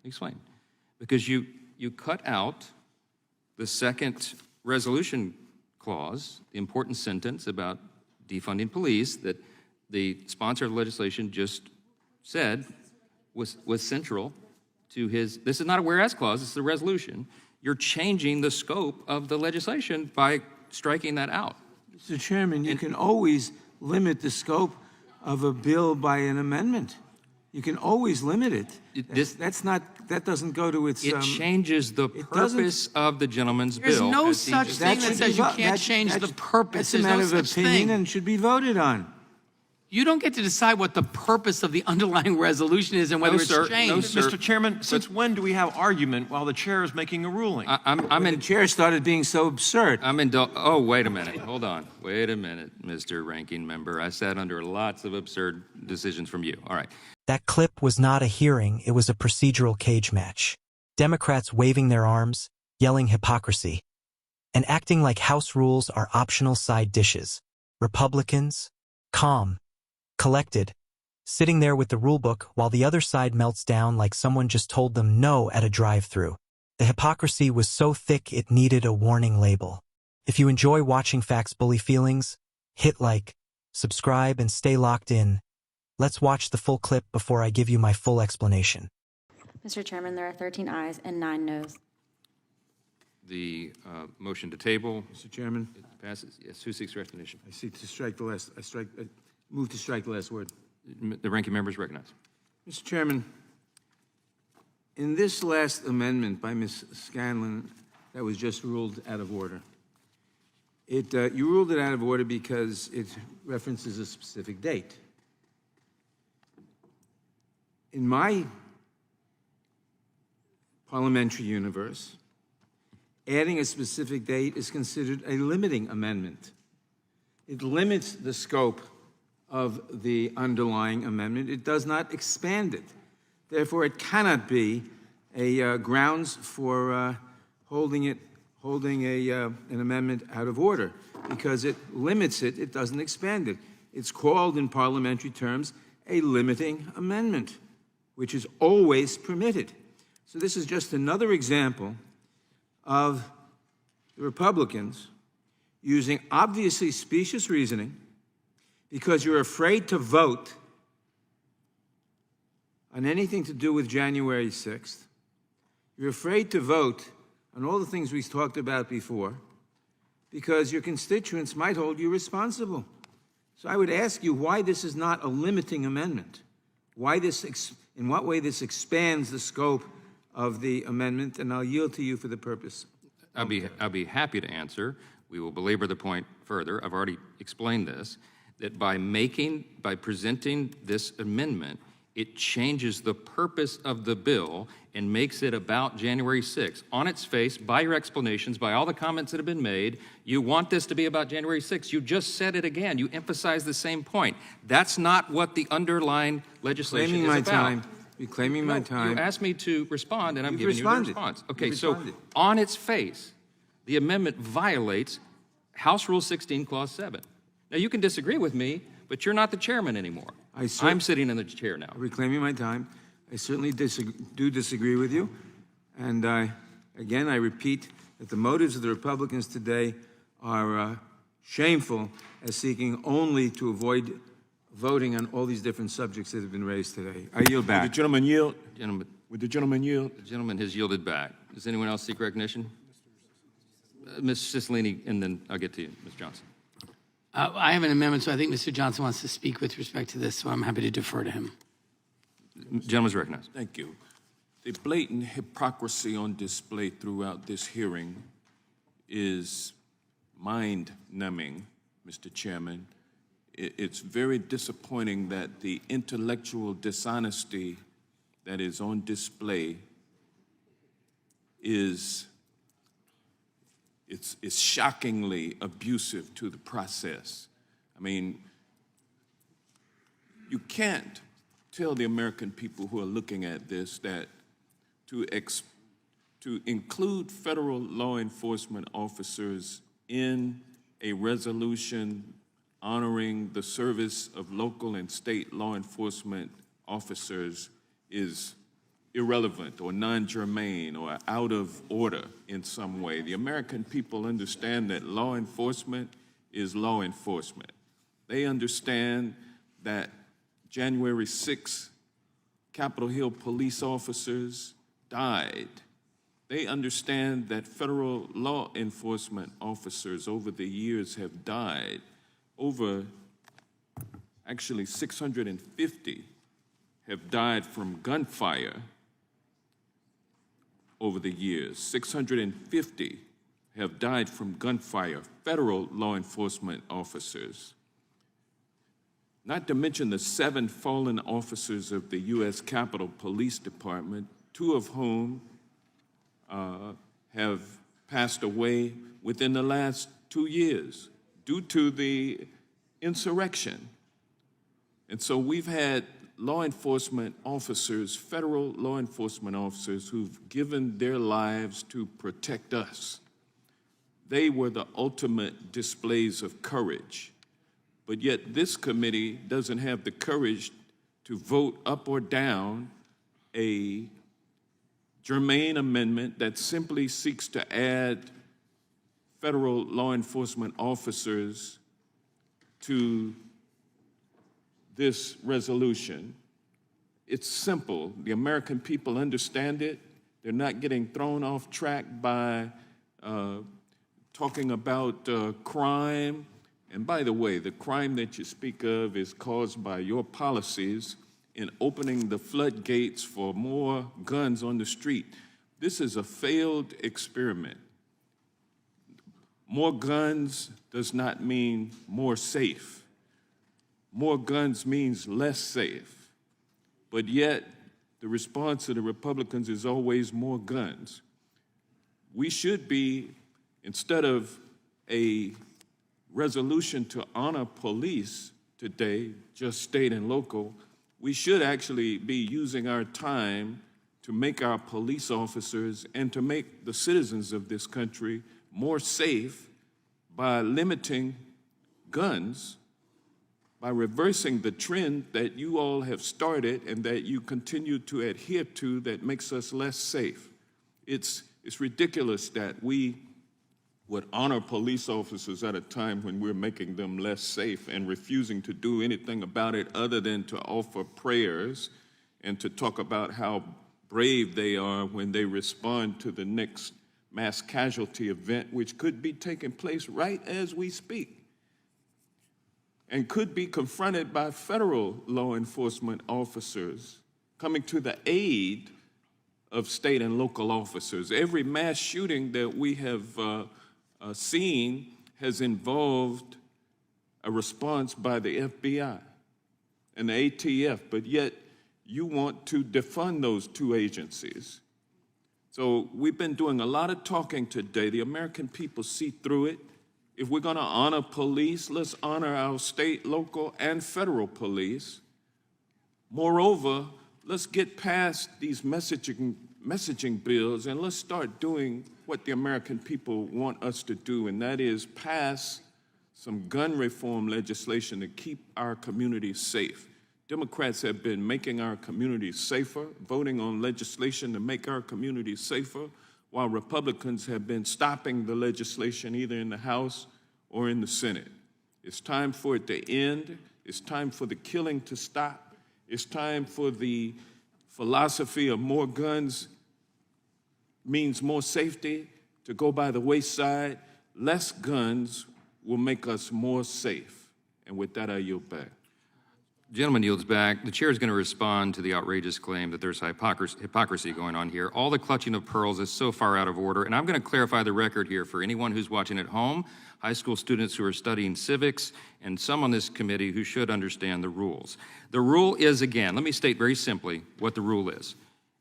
explain. Because you cut out the second resolution clause, the important sentence about defunding police that the sponsor of the legislation just said was central to his, this is not a whereas clause, it's the resolution. You're changing the scope of the legislation by striking that out. Mr. Chairman, you can always limit the scope of a bill by an amendment. You can always limit it. That doesn't go to its... It changes the purpose of the gentleman's bill. There's no such thing that says you can't change the purpose. That's a matter of opinion and should be voted on. You don't get to decide what the purpose of the underlying resolution is and whether it's changed. No, sir. Mr. Chairman, since when do we have argument while the chair is making a ruling? The chair started being so absurd. Oh, wait a minute. Hold on. Wait a minute, Mr. Ranking Member. I sat under lots of absurd decisions from you. All right. That clip was not a hearing, it was a procedural cage match. Democrats waving their arms, yelling hypocrisy, and acting like house rules are optional side dishes. Republicans, calm, collected, sitting there with the rulebook while the other side melts down like someone just told them no at a drive-thru. The hypocrisy was so thick it needed a warning label. If you enjoy watching facts bully feelings, hit like, subscribe, and stay locked in. Let's watch the full clip before I give you my full explanation. Mr. Chairman, there are 13 ayes and 9 noes. The motion to table. Mr. Chairman. It passes. Yes, who seeks recognition? I seek to strike the last, move to strike the last word. The ranking member is recognized. Mr. Chairman, in this last amendment by Ms. Scanlon that was just ruled out of order, you ruled it out of order because it references a specific date. In my parliamentary universe, adding a specific date is considered a limiting amendment. It limits the scope of the underlying amendment. It does not expand it. Therefore, it cannot be a grounds for holding an amendment out of order because it limits it. It doesn't expand it. It's called in parliamentary terms a limiting amendment, which is always permitted. So this is just another example of the Republicans using obviously specious reasoning because you're afraid to vote on anything to do with January 6th. You're afraid to vote on all the things we talked about before because your constituents might hold you responsible. So I would ask you why this is not a limiting amendment. Why this, in what way this expands the scope of the amendment, and I'll yield to you for the purpose. I'll be happy to answer. We will belabor the point further. I've already explained this, that by presenting this amendment, it changes the purpose of the bill and makes it about January 6th. On its face, by your explanations, by all the comments that have been made, you want this to be about January 6th. You just said it again. You emphasize the same point. That's not what the underlying legislation is about. You're claiming my time. You asked me to respond, and I'm giving you the response. Okay, so on its face, the amendment violates House Rule 16, Clause 7. Now, you can disagree with me, but you're not the chairman anymore. I'm sitting in the chair now. Reclaiming my time. I certainly do disagree with you. And again, I repeat that the motives of the Republicans today are shameful as seeking only to avoid voting on all these different subjects that have been raised today. I yield back. Would the gentleman yield? Would the gentleman yield? The gentleman has yielded back. Does anyone else seek recognition? Ms. Cicilline, and then I'll get to you, Ms. Johnson. I have an amendment, so I think Mr. Johnson wants to speak with respect to this, so I'm happy to defer to him. Gentleman's recognized. Thank you. The blatant hypocrisy on display throughout this hearing is mind-numbing, Mr. Chairman. It's very disappointing that the intellectual dishonesty that is on display is shockingly abusive to the process. I mean, you can't tell the American people who are looking at this that to include federal law enforcement officers in a resolution honoring the service of local and state law enforcement officers is irrelevant or non-germane or out of order in some way. The American people understand that law enforcement is law enforcement. They understand that January 6th, Capitol Hill police officers died. They understand that federal law enforcement officers over the years have died. Actually 650 have died from gunfire over the years. 650 have died from gunfire, federal law enforcement officers. Not to mention the 7 fallen officers of the U.S. Capitol Police Department, 2 of whom have passed away within the last 2 years due to the insurrection. And so we've had law enforcement officers, federal law enforcement officers, who've given their lives to protect us. They were the ultimate displays of courage. But yet this committee doesn't have the courage to vote up or down a germane amendment that simply seeks to add federal law enforcement officers to this resolution. It's simple. The American people understand it. They're not getting thrown off track by talking about crime. And by the way, the crime that you speak of is caused by your policies in opening the floodgates for more guns on the street. This is a failed experiment. More guns does not mean more safe. More guns means less safe. But yet, the response of the Republicans is always more guns. We should be, instead of a resolution to honor police today, just state and local, we should actually be using our time to make our police officers and to make the citizens of this country more safe by limiting guns, by reversing the trend that you all have started and that you continue to adhere to that makes us less safe. It's ridiculous that we would honor police officers at a time when we're making them less safe and refusing to do anything about it other than to offer prayers and to talk about how brave they are when they respond to the next mass casualty event, which could be taking place right as we speak and could be confronted by federal law enforcement officers coming to the aid of state and local officers. Every mass shooting that we have seen has involved a response by the FBI and the ATF, but yet you want to defund those 2 agencies. So we've been doing a lot of talking today. The American people see through it. If we're going to honor police, let's honor our state, local, and federal police. Moreover, let's get past these messaging bills and let's start doing what the American people want us to do, and that is pass some gun reform legislation to keep our communities safe. Democrats have been making our communities safer, voting on legislation to make our communities safer, while Republicans have been stopping the legislation either in the House or in the Senate. It's time for it to end. It's time for the killing to stop. It's time for the philosophy of more guns means more safety to go by the wayside. Less guns will make us more safe. And with that, I yield back. The gentleman yields back. The chair is going to respond to the outrageous claim that there's hypocrisy going on here. All the clutching of pearls is so far out of order. And I'm going to clarify the record here for anyone who's watching at home, high school students who are studying civics, and some on this committee who should understand the rules. The rule is, again, let me state very simply what the rule is.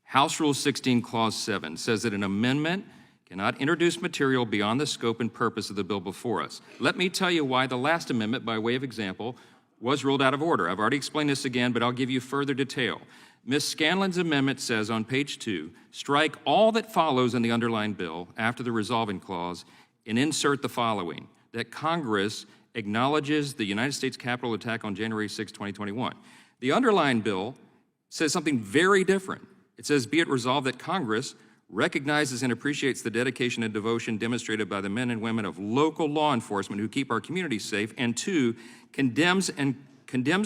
House Rule 16, Clause 7 says that an amendment cannot introduce material beyond the scope and purpose of the bill before us. Let me tell you why the last amendment, by way of example, was ruled out of order. I've already explained this again, but I'll give you further detail. Ms. Scanlon's amendment says on page 2, strike all that follows in the underlying bill after the resolving clause and insert the following, that Congress acknowledges the United States Capitol attack on January 6, 2021. The underlying bill says something very different. It says, be it resolved that Congress recognizes and appreciates the dedication and devotion demonstrated by the men and women of local law enforcement who keep our communities safe, and two, condemns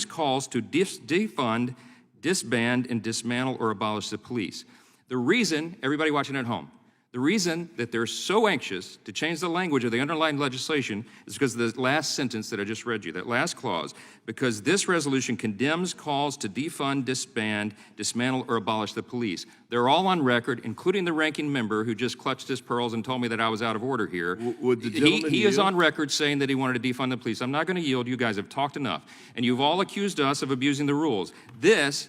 calls to defund, disband, and dismantle or abolish the police. The reason, everybody watching at home, the reason that they're so anxious to change the language of the underlying legislation is because of the last sentence that I just read you, that last clause, because this resolution condemns calls to defund, disband, dismantle, or abolish the police. They're all on record, including the ranking member who just clutched his pearls and told me that I was out of order here. Would the gentleman he is yield? on record saying that he wanted to defund the police. I'm not going to yield. You guys have talked enough. And you've all accused us of abusing the rules. This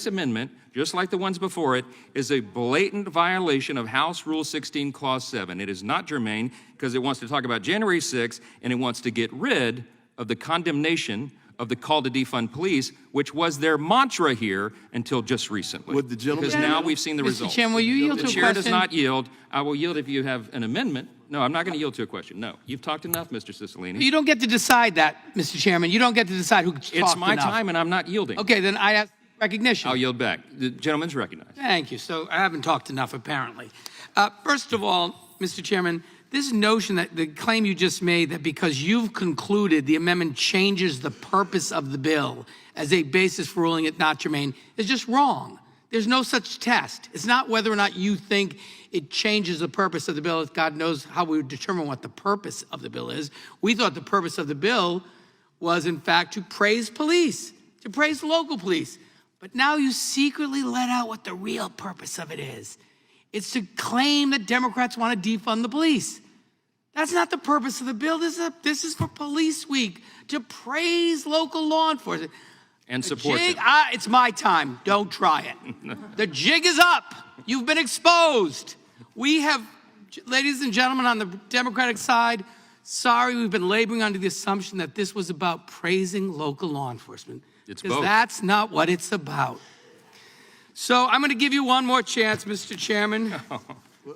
amendment, just like the ones before it, is a blatant violation of House Rule 16, Clause 7. It is not germane because it wants to talk about January 6th, and it wants to get rid of the condemnation of the call to defund police, which was their mantra here until just recently. Would the gentleman Because now we've seen the results. Mr. Chairman, will you yield to The a chair question? does not yield. I will yield if you have an amendment. No, I'm not going to yield to a question. No. You've talked enough, Mr. Cicilline. You don't get to decide that, Mr. Chairman. You don't get to decide who talked It's my enough. time, and I'm not yielding. Okay, then I ask recognition. I'll yield back. The gentleman's recognized. Thank you. So I haven't talked enough, apparently. First of all, Mr. Chairman, this notion that the claim you just made that because you've concluded the amendment changes the purpose of the bill as a basis for ruling it not germane is just wrong. There's no such test. It's not whether or not you think it changes the purpose of the bill. God knows how we would determine what the purpose of the bill is. We thought the purpose of the bill was, in fact, to praise police, to praise local police. But now you secretly let out what the real purpose of it is. It's to claim that Democrats want to defund the police. That's not the purpose of the bill. This is for Police Week, to praise local law enforcement. And support them. It's my time. Don't try it. The jig is up. You've been exposed. We have, ladies and gentlemen, on the Democratic side, sorry, we've been laboring under the assumption that this was about praising local law enforcement. It's Because both. that's not what it's about. So I'm going to give you one more chance, Mr. Chairman,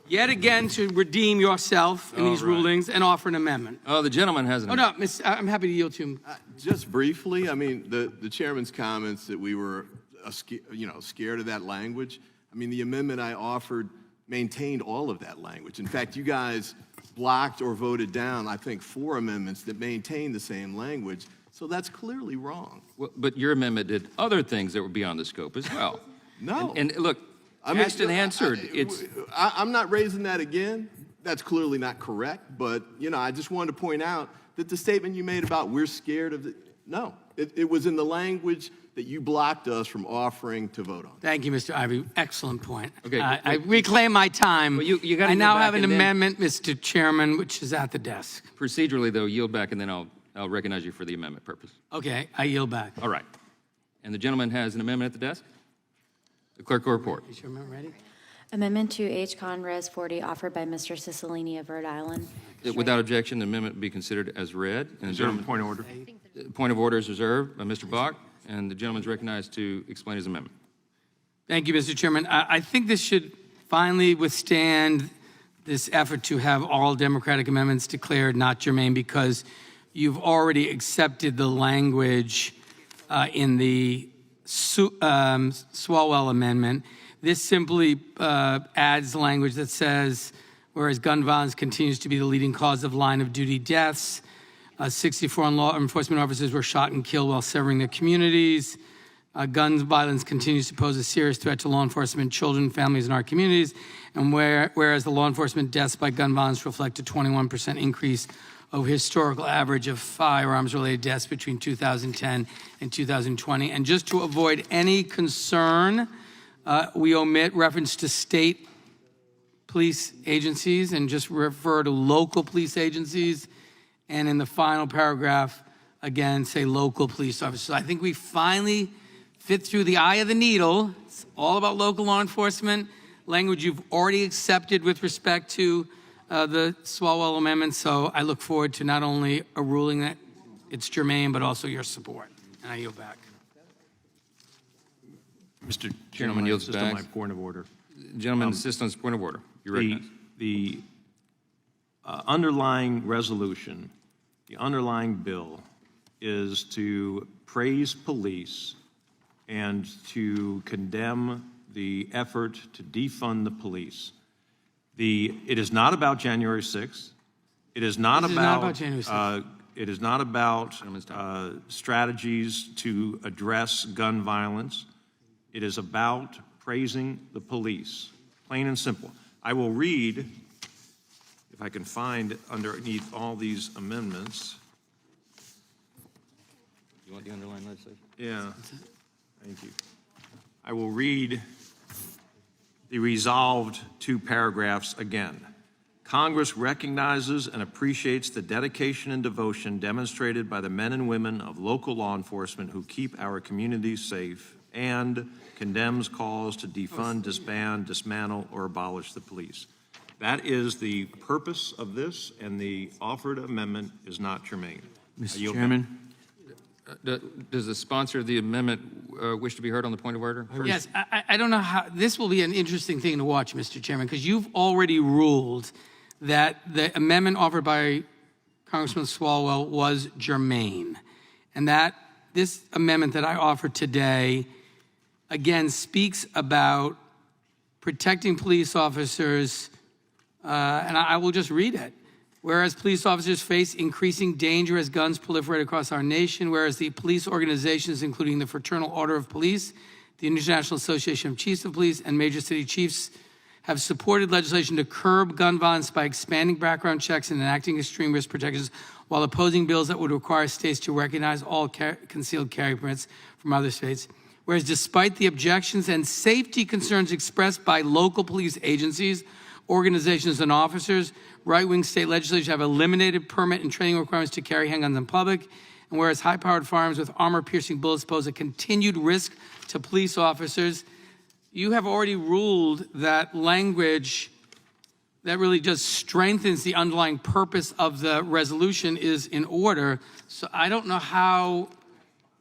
yet again to redeem yourself in these rulings and offer an amendment. Oh, the gentleman has an Oh, no, I'm happy to yield to him. Just briefly, I mean, the chairman's comments that we were, scared of that language. I mean, the amendment I offered maintained all of that language. In fact, you guys blocked or voted down, I think, 4 amendments that maintained the same language. So that's clearly wrong. Well, but your amendment did other things that were beyond the scope as well. No. And look, asked and answered. I'm not raising that again. That's clearly not correct. But, I just wanted to point out that the statement you made about we're scared of no. It was in the language that you blocked us from offering to vote on. Thank you, Mr. Ivey. Excellent point. Okay, I reclaim my time. Well, you gotta I go now back have an and then- amendment, Mr. Chairman, which is at the desk. Procedurally, though, yield back, and then I'll recognize you for the amendment purpose. Okay, I yield back. All right. And the gentleman has an amendment at the desk? The clerk will report. Is your amendment ready? Amendment to H. Con. Res. 40, offered by Mr. Cicilline of Rhode Island. Without objection, the amendment be considered as read. And the gentleman, Point of order. point of order is reserved by Mr. Bach, and the gentleman is recognized to explain his amendment. Thank you, Mr. Chairman. I think this should finally withstand this effort to have all Democratic amendments declared not germane because you've already accepted the language in the Swalwell amendment. This simply adds language that says, whereas gun violence continues to be the leading cause of line of duty deaths, 64 law enforcement officers were shot and killed while serving their communities. Gun violence continues to pose a serious threat to law enforcement, children, families in our communities. And whereas the law enforcement deaths by gun violence reflect a 21% increase over historical average of firearms-related deaths between 2010 and 2020. And just to avoid any concern, we omit reference to state police agencies and just refer to local police agencies. And in the final paragraph, again, say local police officers. I think we finally fit through the eye of the needle. It's all about local law enforcement, language you've already accepted with respect to the Swalwell Amendment. So I look forward to not only a ruling that it's germane, but also your support. And I yield back. Mr. Gentleman Chairman, I yields insist on back. my point of order. Gentleman insists on his point of order. You're recognized. The underlying resolution, the underlying bill, is to praise police and to condemn the effort to defund the police. It is not about January 6th. It is not This is not about January 6th. It is not about strategies to address gun violence. It is about praising the police, plain and simple. I will read, if I can find underneath all these amendments. You want the underlying legislation? Yeah, thank you. I will read the resolved 2 paragraphs again. Congress recognizes and appreciates the dedication and devotion demonstrated by the men and women of local law enforcement who keep our communities safe, and condemns calls to defund, disband, dismantle, or abolish the police. That is the purpose of this, and the offered amendment is not germane. Mr. Chairman? Does the sponsor of the amendment wish to be heard on the point of order? Yes, I don't know how, this will be an interesting thing to watch, Mr. Chairman, because you've already ruled that the amendment offered by Congressman Swalwell was germane, and that this amendment that I offer today, again, speaks about protecting police officers, and I will just read it. Whereas police officers face increasing danger as guns proliferate across our nation, whereas the police organizations, including the Fraternal Order of Police, the International Association of Chiefs of Police, and major city chiefs, have supported legislation to curb gun violence by expanding background checks and enacting extreme risk protections, while opposing bills that would require states to recognize all concealed carry permits from other states. Whereas despite the objections and safety concerns expressed by local police agencies, organizations, and officers, right-wing state legislatures have eliminated permit and training requirements to carry handguns in public. And whereas high-powered firearms with armor-piercing bullets pose a continued risk to police officers, you have already ruled that language that really just strengthens the underlying purpose of the resolution is in order. So I don't know how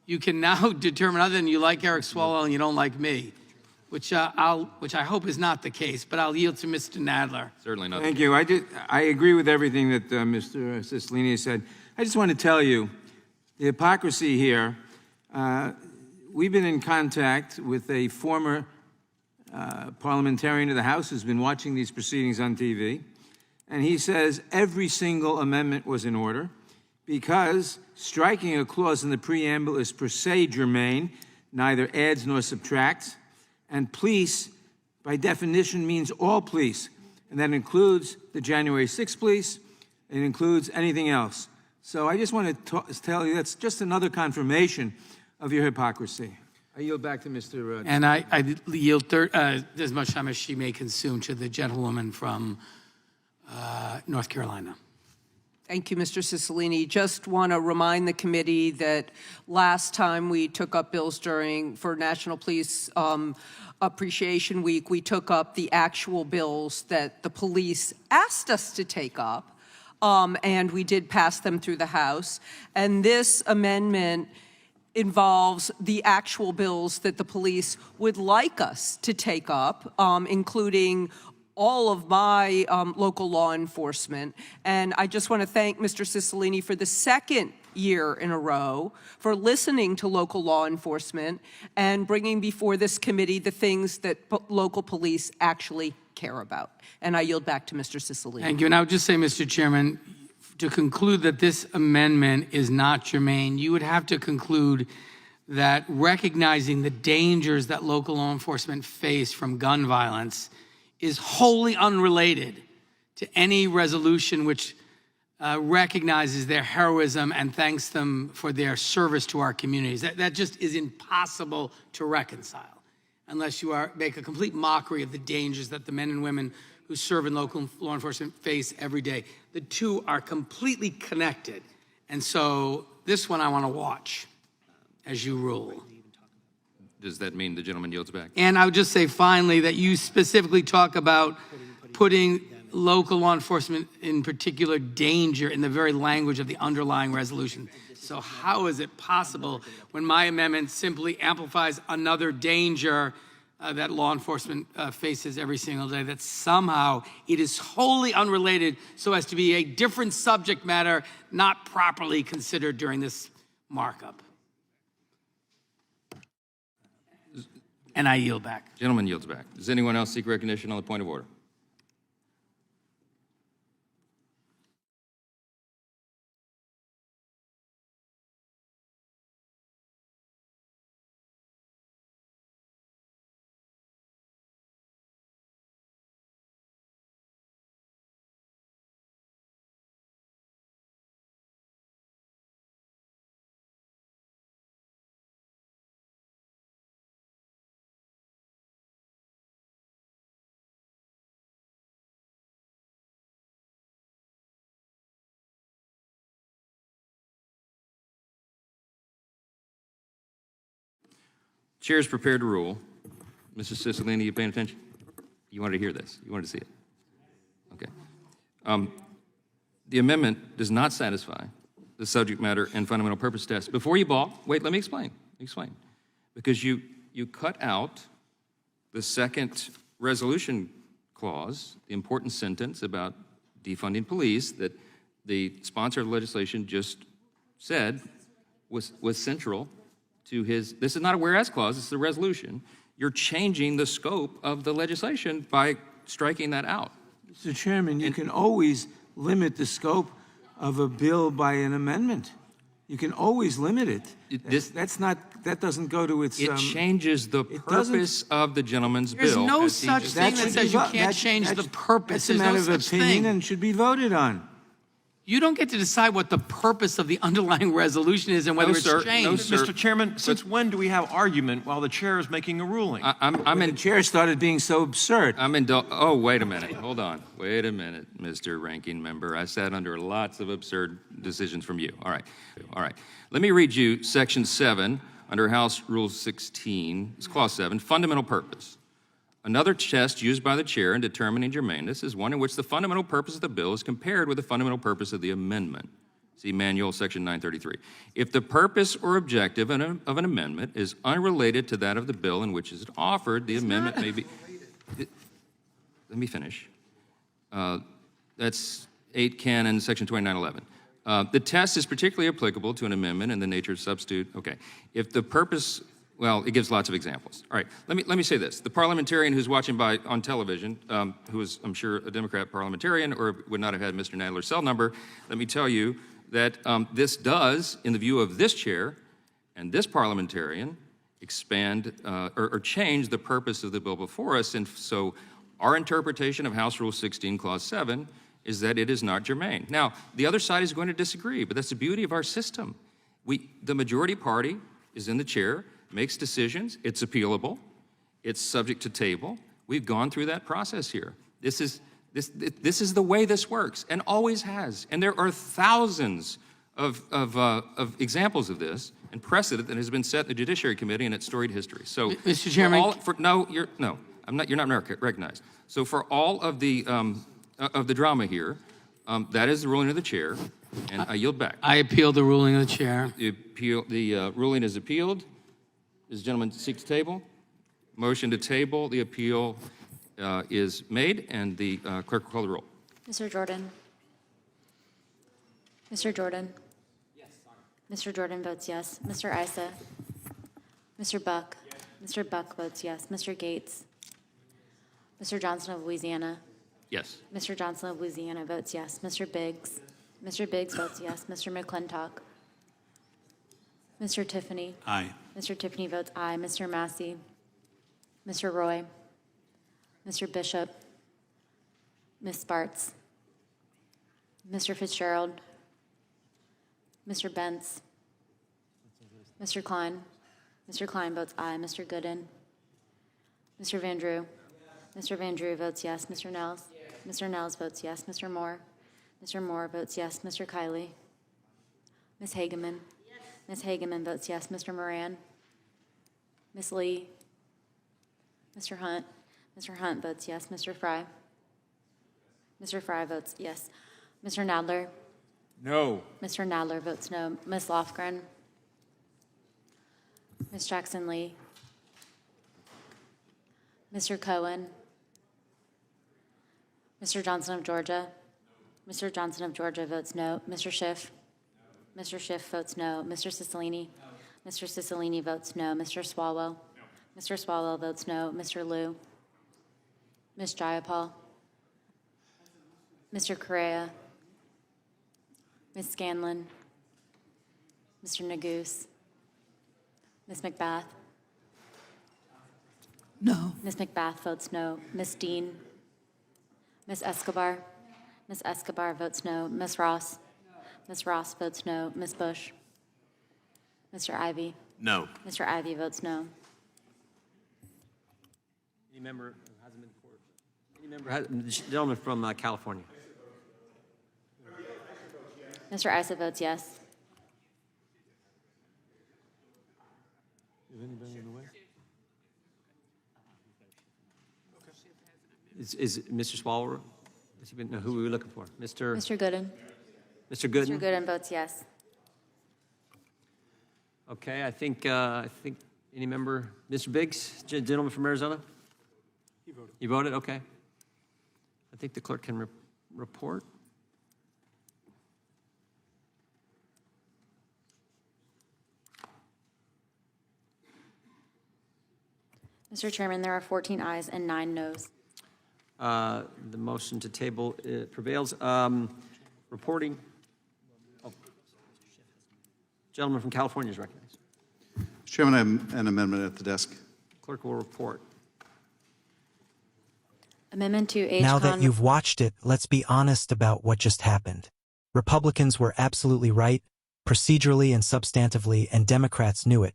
you can now determine, other than you like Eric Swalwell and you don't like me, which I hope is not the case, but I'll yield to Mr. Nadler. Certainly not. Thank you. I agree with everything that Mr. Cicilline said. I just want to tell you the hypocrisy here. We've been in contact with a former parliamentarian of the House who's been watching these proceedings on TV, and he says every single amendment was in order because striking a clause in the preamble is per se germane, neither adds nor subtracts, and police, by definition, means all police, and that includes the January 6th police, it includes anything else. So I just want to tell you that's just another confirmation of your hypocrisy. I yield back to Mr. And I yield as much time as she may consume to the gentlewoman from North Carolina. Thank you, Mr. Cicilline. Just want to remind the committee that last time we took up bills for National Police Appreciation Week, we took up the actual bills that the police asked us to take up, and we did pass them through the House. And this amendment involves the actual bills that the police would like us to take up, including all of my local law enforcement. And I just want to thank Mr. Cicilline for the second year in a row for listening to local law enforcement and bringing before this committee the things that local police actually care about. And I yield back to Mr. Cicilline. Thank you. And I would just say, Mr. Chairman, to conclude that this amendment is not germane, you would have to conclude that recognizing the dangers that local law enforcement face from gun violence is wholly unrelated to any resolution which recognizes their heroism and thanks them for their service to our communities. That just is impossible to reconcile unless you make a complete mockery of the dangers that the men and women who serve in local law enforcement face every day. The two are completely connected. And so this one I want to watch as you rule. Does that mean the gentleman yields back? And I would just say finally that you specifically talk about putting local law enforcement in particular danger in the very language of the underlying resolution. So how is it possible when my amendment simply amplifies another danger that law enforcement faces every single day, that somehow it is wholly unrelated so as to be a different subject matter not properly considered during this markup? And I yield back. Gentleman yields back. Does anyone else seek recognition on the point of order? Chair is prepared to rule. Mrs. Cicilline, you paying attention? You wanted to hear this. You wanted to see it. Okay. The amendment does not satisfy the subject matter and fundamental purpose test. Before you balk, wait, let me explain. Because you cut out the second resolution clause, the important sentence about defunding police that the sponsor of the legislation just said was central to his. This is not a whereas clause, this is a resolution. You're changing the scope of the legislation by striking that out. Mr. Chairman, you can always limit the scope of a bill by an amendment. You can always limit it. That doesn't go to its. It changes the purpose of the gentleman's bill. There's no such thing that says you can't change the purpose. That's a There's matter no of such opinion thing. and should be voted on. You don't get to decide what the purpose of the underlying resolution is and whether it's sir. changed. No, sir. Mr. Chairman, since when do we have argument while the chair is making a ruling? The chair started being so absurd. Oh, wait a minute. Hold on. Wait a minute, Mr. Ranking Member. I sat under lots of absurd decisions from you. All right. Let me read you Section 7 under House Rule 16. It's Clause 7, fundamental purpose. Another test used by the chair in determining germaneness is one in which the fundamental purpose of the bill is compared with the fundamental purpose of the amendment. See Manual Section 933. If the purpose or objective of an amendment is unrelated to that of the bill in which it is offered, the amendment may be. Let me finish. That's 8 Canon, Section 2911. The test is particularly applicable to an amendment in the nature of substitute. Okay. If the purpose, well, it gives lots of examples. All right. Let me say this. The parliamentarian who's watching on television, who is, I'm sure, a Democrat parliamentarian or would not have had Mr. Nadler's cell number, let me tell you that this does, in the view of this chair and this parliamentarian, expand or change the purpose of the bill before us. And so our interpretation of House Rule 16, Clause 7, is that it is not germane. Now, the other side is going to disagree, but that's the beauty of our system. The majority party is in the chair, makes decisions, it's appealable, it's subject to table. We've gone through that process here. This is the way this works, and always has. And there are thousands of examples of this and precedent that has been set in the Judiciary Committee and its storied history. So, Mr. Chairman, you're not recognized. So for all of the drama here, that is the ruling of the chair, and I yield back. I appeal the ruling of the chair. The ruling is appealed. Does the gentleman seek to table? Motion to table. The appeal is made, and the clerk will call the roll. Mr. Jordan? Mr. Jordan? Yes, Mr. Jordan votes yes. Mr. Issa? Mr. Buck? Yes. Mr. Buck votes yes. Mr. Gates? Mr. Johnson of Louisiana? Yes. Mr. Johnson of Louisiana votes yes. Mr. Biggs? Mr. Biggs votes yes. Mr. McClintock? Mr. Tiffany? Aye. Mr. Tiffany votes aye. Mr. Massey? Mr. Roy? Mr. Bishop? Ms. Spartz? Mr. Fitzgerald? Mr. Bentz? Mr. Klein? Mr. Klein votes aye. Mr. Gooden? Mr. Van Drew? Mr. Van Drew votes yes. Mr. Nels? Mr. Nels votes yes. Mr. Moore? Mr. Moore votes yes. Mr. Kiley? Ms. Hageman? Ms. Hageman votes yes. Mr. Moran? Ms. Lee? Mr. Hunt? Mr. Hunt votes yes. Mr. Fry? Mr. Fry votes yes. Mr. Nadler? No. Mr. Nadler votes no. Ms. Lofgren? Ms. Jackson Lee? Mr. Cohen? Mr. Johnson of Georgia? Mr. Johnson of Georgia votes no. Mr. Schiff? Mr. Schiff votes no. Mr. Cicilline? Mr. Cicilline votes no. Mr. Swalwell? Mr. Swalwell votes no. Mr. Liu. Ms. Jayapal. Mr. Correa. Ms. Scanlon. Mr. Neguse. Ms. McBath. No. Ms. McBath votes no. Ms. Dean. Ms. Escobar. Ms. Escobar votes no. Ms. Ross. Ms. Ross votes no. Ms. Bush. Mr. Ivy. No. Mr. Ivy votes no. Any member who hasn't been court? Any member, the gentleman from California. Mr. Issa votes yes. Is Mr. Swalwell? No, who are we looking for? Mr. Mr. Gooden. Mr. Gooden? Mr. Gooden votes yes. Okay, I think any member, Mr. Biggs, gentleman from Arizona? He voted. You voted? Okay. I think the clerk can report. Mr. Chairman, there are 14 ayes and 9 noes. The motion to table prevails. Reporting. Oh. Gentleman from California is recognized. Mr. Chairman, I have an amendment at the desk. Clerk will report. Amendment to H. Now that you've watched it, let's be honest about what just happened. Republicans were absolutely right, procedurally and substantively, and Democrats knew it.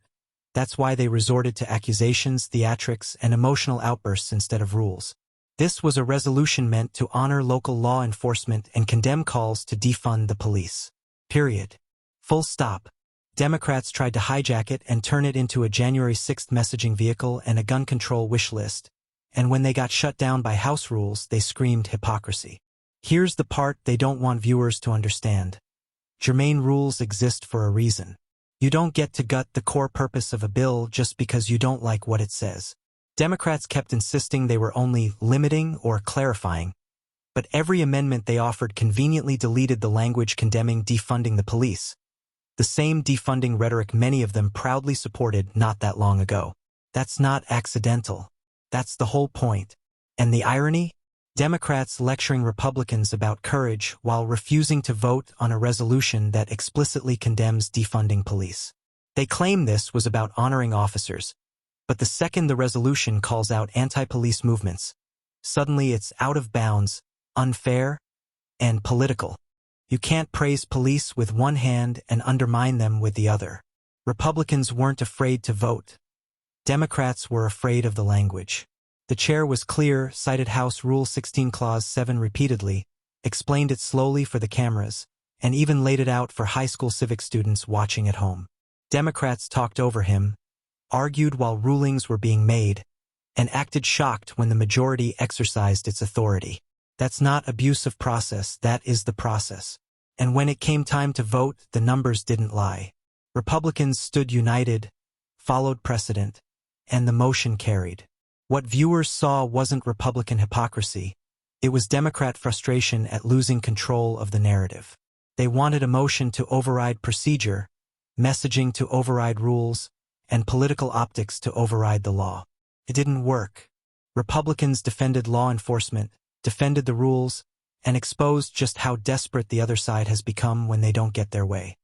That's why they resorted to accusations, theatrics, and emotional outbursts instead of rules. This was a resolution meant to honor local law enforcement and condemn calls to defund the police. Period. Full stop. Democrats tried to hijack it and turn it into a January 6th messaging vehicle and a gun control wish list. And when they got shut down by House rules, they screamed hypocrisy. Here's the part they don't want viewers to understand. Germane rules exist for a reason. You don't get to gut the core purpose of a bill just because you don't like what it says. Democrats kept insisting they were only limiting or clarifying, but every amendment they offered conveniently deleted the language condemning defunding the police. The same defunding rhetoric many of them proudly supported not that long ago. That's not accidental. That's the whole point. And the irony? Democrats lecturing Republicans about courage while refusing to vote on a resolution that explicitly condemns defunding police. They claim this was about honoring officers, but the second the resolution calls out anti-police movements, suddenly it's out of bounds, unfair, and political. You can't praise police with one hand and undermine them with the other. Republicans weren't afraid to vote. Democrats were afraid of the language. The chair was clear, cited House Rule 16 Clause 7 repeatedly, explained it slowly for the cameras, and even laid it out for high school civic students watching at home. Democrats talked over him, argued while rulings were being made, and acted shocked when the majority exercised its authority. That's not abuse of process, that is the process. And when it came time to vote, the numbers didn't lie. Republicans stood united, followed precedent, and the motion carried. What viewers saw wasn't Republican hypocrisy. It was Democrat frustration at losing control of the narrative. They wanted a motion to override procedure, messaging to override rules, and political optics to override the law. It didn't work. Republicans defended law enforcement, defended the rules, and exposed just how desperate the other side has become when they don't get their way.